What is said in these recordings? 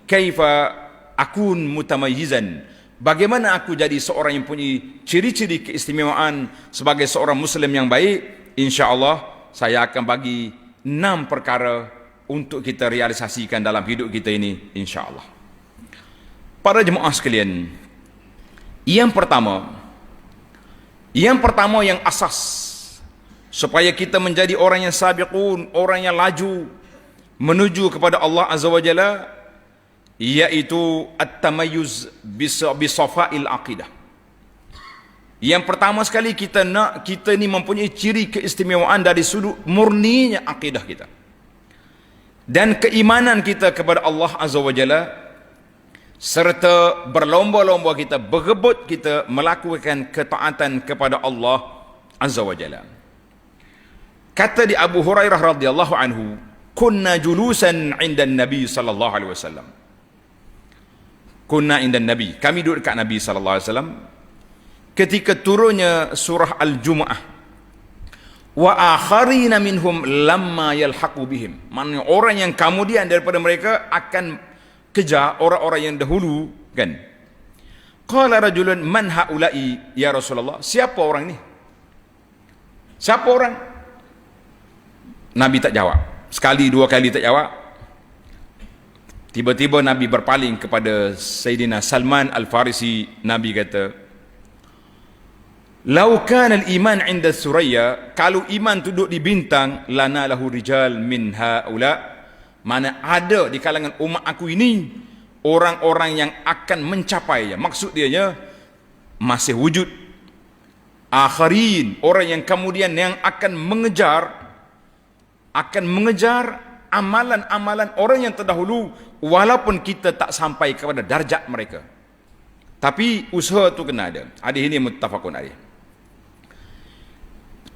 kaifa akun mutamayyizan, bagaimana aku jadi seorang yang punya ciri-ciri keistimewaan sebagai seorang Muslim yang baik. InsyaAllah saya akan bagi 6 perkara untuk kita realisasikan dalam hidup kita ini, insyaAllah. Para jemaah sekalian, yang pertama yang asas supaya kita menjadi orang yang sabiqun, orang yang laju menuju kepada Allah Azza wa Jalla, iaitu at-tamayyuz bisafa'il aqidah. Yang pertama sekali kita ni mempunyai ciri keistimewaan dari sudut murninya akidah kita dan keimanan kita kepada Allah Azza wa Jalla, serta berlomba-lomba kita, berebut kita melakukan ketaatan kepada Allah Azza wa Jalla. Kata di Abu Hurairah radhiyallahu anhu, kunna julusan 'inda Nabi sallallahu alaihi wasallam. Kunna 'inda Nabi, kami duduk dekat Nabi sallallahu alaihi wasallam ketika turunnya surah Al-Jumu'ah. Wa akharina minhum lamma yalhaqu bihim, maknanya orang yang kemudian daripada mereka akan kejar orang-orang yang dahulu, kan. Qala rajulun man haula'i ya Rasulullah, siapa orang ni? Siapa orang? Nabi tak jawab. Sekali dua kali tak jawab. Tiba-tiba Nabi berpaling kepada Sayyidina Salman Al-Farisi. Nabi kata, "Lau kana al-iman 'inda Suraya", kalau iman duduk di bintang, lana lahu rijal min haula, mana ada di kalangan umat aku ini orang-orang yang akan mencapainya. Maksud dia masih wujud akharin, orang yang kemudian yang akan mengejar amalan-amalan orang yang terdahulu, walaupun kita tak sampai kepada darjat mereka, tapi usaha tu kena ada. Hadis ini muttafaqun alaih.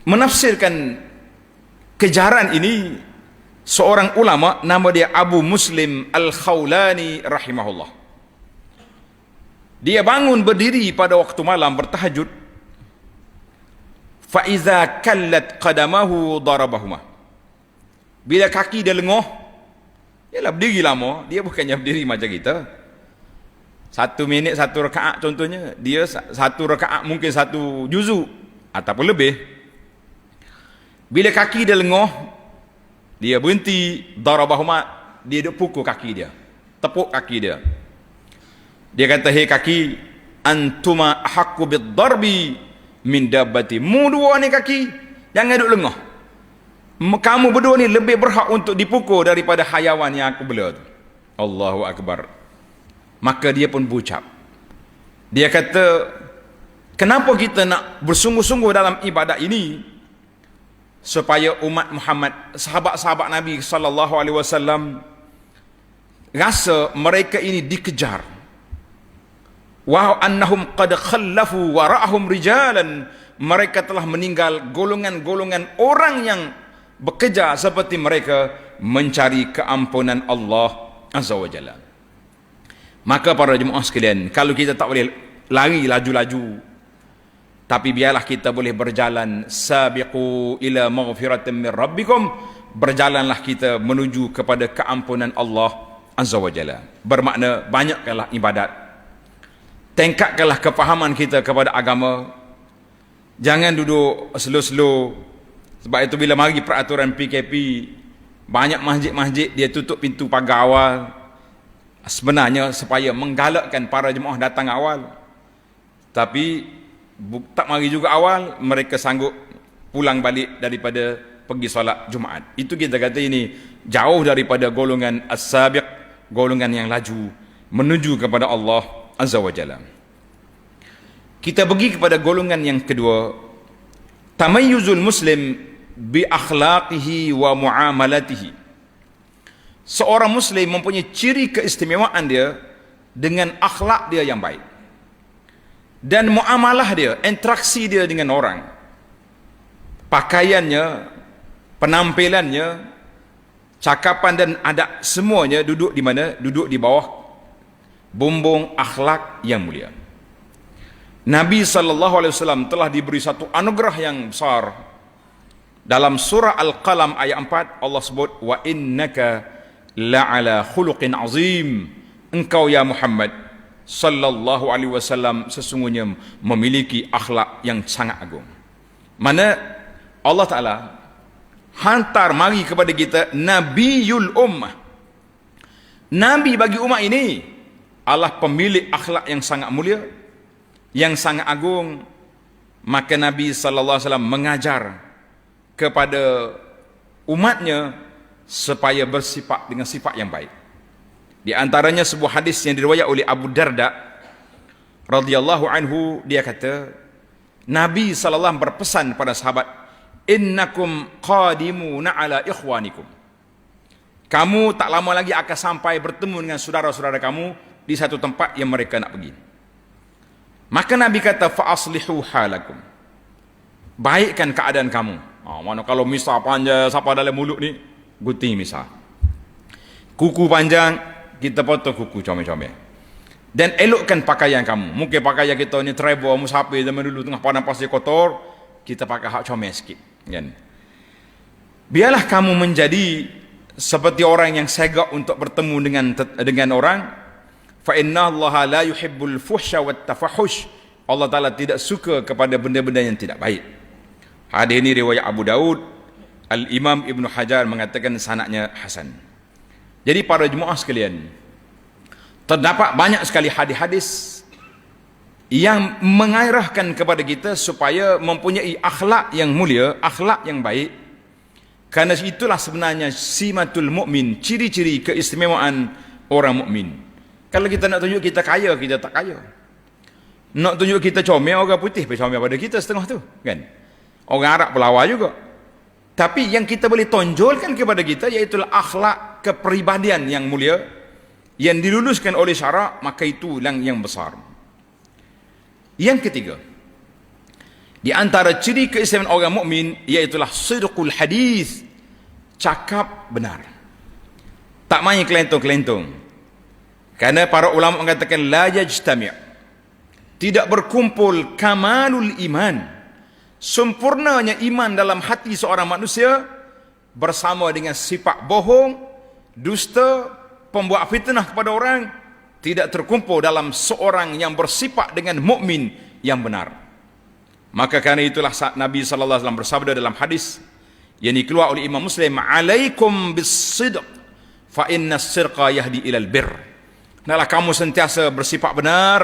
Menafsirkan kejaran ini seorang ulama, nama dia Abu Muslim Al-Khawlani rahimahullah. Dia bangun berdiri pada waktu malam bertahajud, fa iza kallat qadamahu darabahuma. Bila kaki dia lengoh, ialah berdiri lama, dia bukannya berdiri macam kita 1 minit 1 rakaat contohnya, dia 1 rakaat mungkin 1 juzuk ataupun lebih. Bila kaki dia lengoh, dia berhenti, darabahuma, dia duk pukul kaki dia, tepuk kaki dia. Dia kata, "Hei kaki, antuma haqqu bid-darbi min dabbati." Mu dua ni kaki, jangan duk lengoh. Kamu berdua ni lebih berhak untuk dipukul daripada hayawan yang aku bela tu. Allahu Akbar. Maka dia pun berucap. Dia kata, kenapa kita nak bersungguh-sungguh dalam ibadat ini? Supaya umat Muhammad, sahabat-sahabat Nabi sallallahu alaihi wasallam rasa mereka ini dikejar. Wa annahum qad khallafu wara'ahum rijalan, mereka telah meninggal golongan-golongan orang yang bekerja seperti mereka mencari keampunan Allah Azza wa Jalla. Maka para jemaah sekalian, kalau kita tak boleh lari laju-laju, tapi biarlah kita boleh berjalan, sabiqu ila maghfiratin min rabbikum, berjalanlah kita menuju kepada keampunan Allah Azza wa Jalla. Bermakna banyakkanlah ibadat, tingkatkanlah kefahaman kita kepada agama, jangan duduk slow-slow. Sebab itu bila mari peraturan PKP, banyak masjid-masjid dia tutup pintu pagar awal, sebenarnya supaya menggalakkan para jemaah datang awal. Tapi tak mari juga awal, mereka sanggup pulang balik daripada pergi solat Jumaat. Itu kita kata ini jauh daripada golongan as-sabiq, golongan yang laju menuju kepada Allah Azza wa Jalla. Kita pergi kepada golongan yang kedua, tamayyuzul muslim bi akhlaqihi wa muamalatihi. Seorang muslim mempunyai ciri keistimewaan dia dengan akhlak dia yang baik dan muamalah dia, interaksi dia dengan orang, pakaiannya, penampilannya, cakapan dan adab, semuanya duduk di mana? Duduk di bawah bumbung akhlak yang mulia. Nabi SAW telah diberi satu anugerah yang besar. Dalam surah Al-Qalam ayat 4, Allah sebut, wa innaka la'ala khuluqin azim, engkau ya Muhammad sallallahu alaihi wasallam sesungguhnya memiliki akhlak yang sangat agung. Mana Allah Ta'ala hantar mari kepada kita Nabiul Ummah. Nabi bagi umat ini Allah pemilik akhlak yang sangat mulia, yang sangat agung. Maka Nabi sallallahu alaihi wasallam mengajar kepada umatnya supaya bersifat dengan sifat yang baik. Di antaranya sebuah hadis yang diriwayat oleh Abu Darda radhiyallahu anhu, dia kata Nabi sallallahu alaihi wasallam berpesan pada sahabat, innakum qadimuna ala ikhwanikum. Kamu tak lama lagi akan sampai bertemu dengan saudara-saudara kamu di satu tempat yang mereka nak pergi. Maka Nabi kata fa aslihu halakum. Baikkan keadaan kamu. Mana kalau misah panjang siapa dalam mulut ni, gunting misah. Kuku panjang, kita potong kuku comel-comel. Dan elokkan pakaian kamu. Mungkin pakaian kita ni travel musafir zaman dulu tengah padang pasir kotor, kita pakai hak comel sikit, kan? Biarlah kamu menjadi seperti orang yang segak untuk bertemu dengan orang. Fa inna Allah la yuhibbul fuhsya wat tafahush. Allah Taala tidak suka kepada benda-benda yang tidak baik. Hadis ini riwayat Abu Daud. Al-Imam Ibn Hajar mengatakan sanadnya hasan. Jadi para jemaah sekalian, terdapat banyak sekali hadis-hadis yang mengarahkan kepada kita supaya mempunyai akhlak yang mulia, akhlak yang baik. Karena itulah sebenarnya simatul mukmin, ciri-ciri keistimewaan orang mukmin. Kalau kita nak tunjuk kita kaya, kita tak kaya. Nak tunjuk kita comel, orang putih pun comel pada kita setengah tu, kan? Orang Arab pelawar juga. Tapi yang kita boleh tonjolkan kepada kita iaitu akhlak kepribadian yang mulia yang diluluskan oleh syarak, maka itu yang besar. Yang ketiga, di antara ciri keistimewaan orang mukmin iaitu sidqul hadis, cakap benar. Tak main kelentong-kelentong. Karena para ulama mengatakan la yajtami', tidak berkumpul kamalul iman, sempurnanya iman dalam hati seorang manusia bersama dengan sifat bohong, dusta, pembuat fitnah kepada orang, tidak terkumpul dalam seorang yang bersifat dengan mukmin yang benar. Maka karena itulah Nabi sallallahu alaihi wasallam bersabda dalam hadis yang dikeluar oleh Imam Muslim, alaikum bis-sidq fa inna as-sirqa yahdi ilal birr. Hendaklah kamu sentiasa bersifat benar,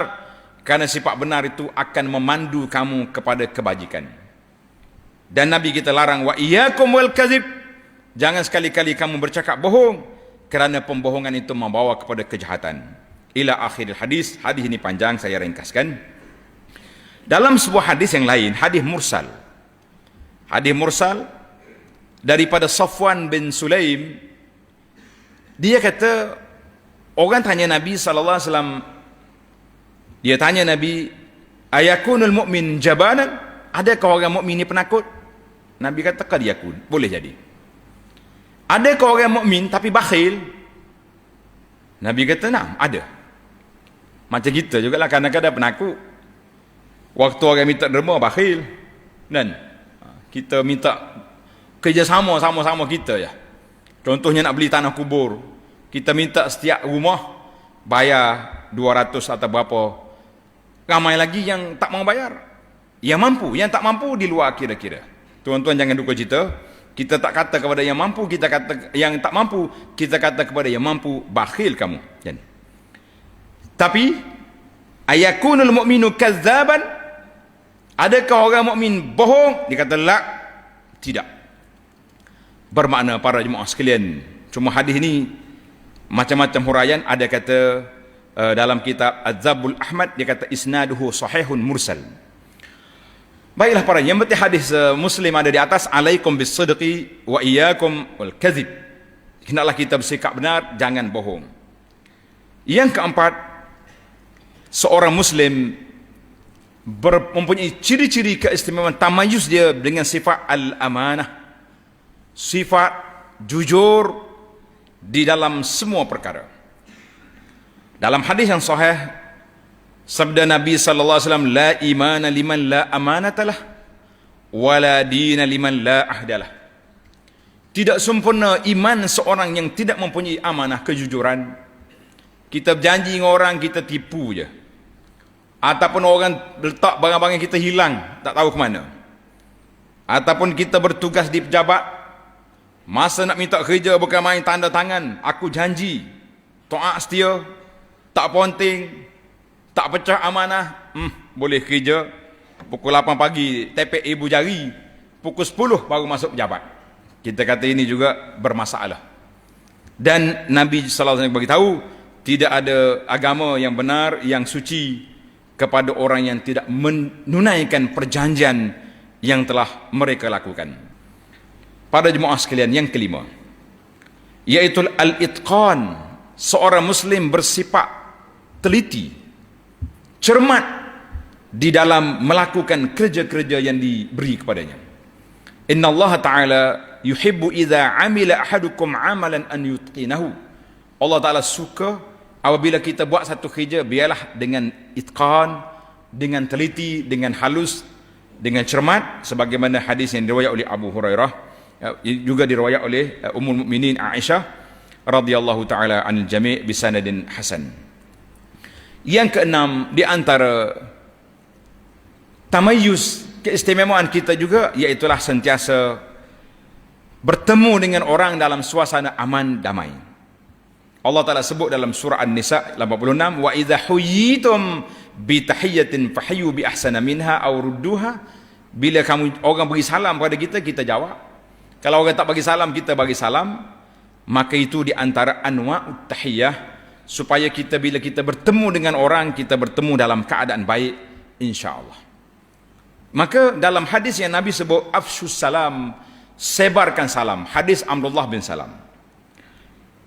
karena sifat benar itu akan memandu kamu kepada kebajikan. Dan Nabi kita larang wa iyyakum wal kadzib, jangan sekali-kali kamu bercakap bohong, kerana pembohongan itu membawa kepada kejahatan. Ila akhir hadis. Hadis ini panjang, saya ringkaskan. Dalam sebuah hadis yang lain, hadis mursal daripada Safwan bin Sulaim, dia kata, orang tanya Nabi sallallahu alaihi wasallam, dia tanya Nabi, ayakunul mu'min jabanan? Adakah orang mukmin ini penakut? Nabi kata qad yakun, boleh jadi. Adakah orang mukmin tapi bakhil? Nabi kata na'am, ada. Macam kita jugalah kadang-kadang penakut. Waktu orang minta derma bakhil, dan kita minta kerjasama sama-sama kita ya. Contohnya nak beli tanah kubur, kita minta setiap rumah bayar 200 atau berapa. Ramai lagi yang tak mau bayar. Yang mampu, yang tak mampu di luar kira-kira. Tuan-tuan jangan duka cita. Kita tak kata kepada yang mampu, kita kata yang tak mampu, kita kata kepada yang mampu, bakhil kamu. Jadi, tapi ayakunul mu'minu kazzaban? Adakah orang mukmin bohong? Dia kata la, tidak. Bermakna para jemaah sekalian, cuma hadis ini macam-macam huraian. Ada kata dalam kitab Az-Zabul Ahmad, dia kata isnaduhu sahihun mursal. Baiklah para, yang penting hadis Muslim ada di atas, alaikum bis-sidqi wa iyyakum wal kadzib. Hendaklah kita bersikap benar, jangan bohong. Yang keempat, seorang muslim mempunyai ciri-ciri keistimewaan, tamayuz dia dengan sifat al-amanah, sifat jujur di dalam semua perkara. Dalam hadis yang sahih, sabda Nabi sallallahu alaihi wasallam, la imana liman la amanatalah wala dina liman la ahdalah. Tidak sempurna iman seorang yang tidak mempunyai amanah, kejujuran, Kita berjanji dengan orang, kita tipu je. Ataupun orang letak barang-barang kita hilang, tak tahu ke mana. Ataupun kita bertugas di pejabat, masa nak minta kerja bukan main tanda tangan, aku janji, taat setia, tak ponting, tak pecah amanah, boleh kerja, pukul 8 pagi, tepek ibu jari, pukul 10 baru masuk pejabat. Kita kata ini juga bermasalah. Dan Nabi SAW beritahu, tidak ada agama yang benar, yang suci kepada orang yang tidak menunaikan perjanjian yang telah mereka lakukan. Pada jemaah sekalian, yang kelima, yaitu al-itqan. Seorang Muslim bersifat teliti, cermat di dalam melakukan kerja-kerja yang diberi kepadanya. Inna Allah Ta'ala yuhibbu idza amila ahadukum amalan an yutqinahu. Allah Ta'ala suka apabila kita buat satu kerja, biarlah dengan itqan, dengan teliti, dengan halus, dengan cermat, sebagaimana hadis yang diriwayat oleh Abu Hurairah, juga diriwayat oleh Ummul Mukminin Aisyah radhiyallahu taala anil jami' bisanadin hasan. Yang keenam, di antara tamayyuz, keistimewaan kita juga, iaitulah sentiasa bertemu dengan orang dalam suasana aman damai. Allah Ta'ala sebut dalam surah An-Nisa 86, wa idza huyitum bi tahiyyatin fahayyu bi ahsana minha aw rudduha. Bila kamu orang bagi salam kepada kita, kita jawab. Kalau orang tak bagi salam, kita bagi salam. Maka itu di antara anwa'ut tahiyyah, supaya kita bila kita bertemu dengan orang, kita bertemu dalam keadaan baik, insya-Allah. Maka dalam hadis yang Nabi sebut, afshus salam, sebarkan salam, hadis Abdullah bin Salam.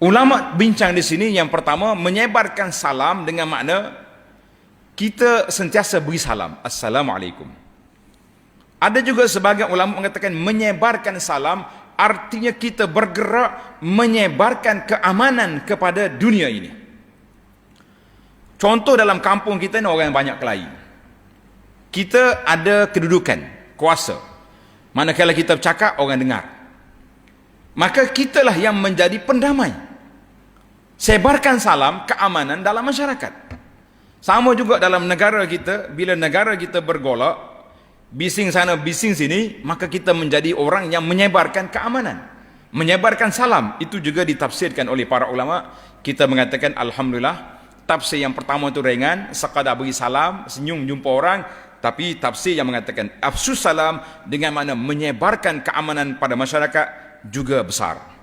Ulama bincang di sini, yang pertama, menyebarkan salam dengan makna kita sentiasa beri salam, assalamualaikum. Ada juga sebagian ulama mengatakan menyebarkan salam artinya kita bergerak menyebarkan keamanan kepada dunia ini. Contoh dalam kampung kita ni orang yang banyak kelahi. Kita ada kedudukan, kuasa. Manakala kita bercakap, orang dengar. Maka kitalah yang menjadi pendamai. Sebarkan salam, keamanan dalam masyarakat. Sama juga dalam negara kita, bila negara kita bergolak, bising sana, bising sini, maka kita menjadi orang yang menyebarkan keamanan. Menyebarkan salam, itu juga ditafsirkan oleh para ulama. Kita mengatakan, alhamdulillah, tafsir yang pertama itu ringan, sekadar beri salam, senyum jumpa orang. Tapi tafsir yang mengatakan afsus salam dengan makna menyebarkan keamanan pada masyarakat juga besar.